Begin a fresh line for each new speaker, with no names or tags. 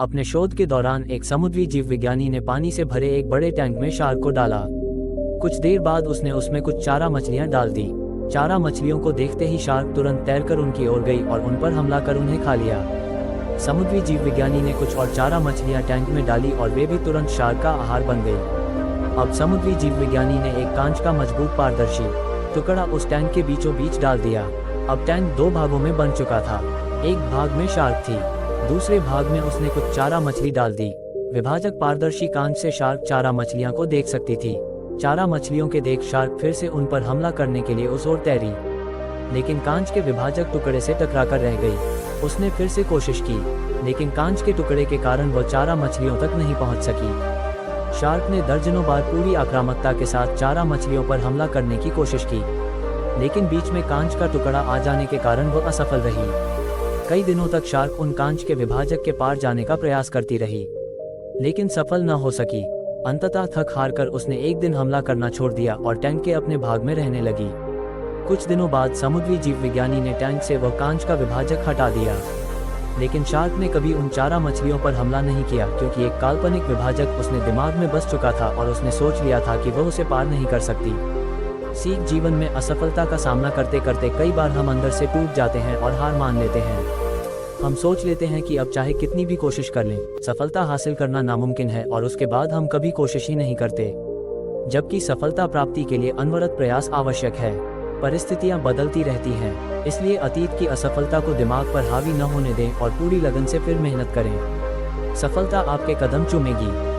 अपने शोध के दौरान एक समुद्री जीव विज्ञानी ने पानी से भरे एक बड़े टैंक में शार्क को डाला। कुछ देर बाद उसने उसमें कुछ चारा मछलियां डाल दी। चारा मछलियों को देखते ही शार्क तुरंत तैरकर उनकी ओर गई और उन पर हमला कर उन्हें खा लिया। समुद्री जीव विज्ञानी ने कुछ और चारा मछलियां टैंक में डाली और वे भी तुरंत शार्क का आहार बन गई। अब समुद्री जीव विज्ञानी ने एक कांच का मजबूत पारदर्शी टुकड़ा उस टैंक के बीचों बीच डाल दिया। अब टैंक दो भागों में बन चुका था। एक भाग में शार्क थी, दूसरे भाग में उसने कुछ चारा मछली डाल दी। विभाजक पारदर्शी कांच से शार्क चारा मछलियां को देख सकती थी। चारा मछलियों के देख शार्क फिर से उन पर हमला करने के लिए उस ओर तैरी, लेकिन कांच के विभाजक टुकड़े से टकराकर रह गई। उसने फिर से कोशिश की, लेकिन कांच के टुकड़े के कारण वह चारा मछलियों तक नहीं पहुंच सकी। शार्क ने दर्जनों बार पूरी आक्रामकता के साथ चारा मछलियों पर हमला करने की कोशिश की, लेकिन बीच में कांच का टुकड़ा आ जाने के कारण वह असफल रही। कई दिनों तक शार्क उन कांच के विभाजक के पार जाने का प्रयास करती रही, लेकिन सफल न हो सकी। अंततः थक हार कर उसने एक दिन हमला करना छोड़ दिया और टैंक के अपने भाग में रहने लगी। कुछ दिनों बाद समुद्री जीव विज्ञानी ने टैंक से वह कांच का विभाजक हटा दिया, लेकिन शार्क ने कभी उन चारा मछलियों पर हमला नहीं किया, क्योंकि एक काल्पनिक विभाजक उसने दिमाग में बस चुका था और उसने सोच लिया था कि वह उसे पार नहीं कर सकती। सीख, जीवन में असफलता का सामना करते करते कई बार हम अंदर से टूट जाते हैं और हार मान लेते हैं। हम सोच लेते हैं कि अब चाहे कितनी भी कोशिश कर लें, सफलता हासिल करना नामुमकिन है, और उसके बाद हम कभी कोशिश ही नहीं करते, जबकि सफलता प्राप्ति के लिए अनवरत प्रयास आवश्यक है। परिस्थितियां बदलती रहती हैं, इसलिए अतीत की असफलता को दिमाग पर हावी न होने दें और पूरी लगन से फिर मेहनत करें। सफलता आपके कदम चूमेगी।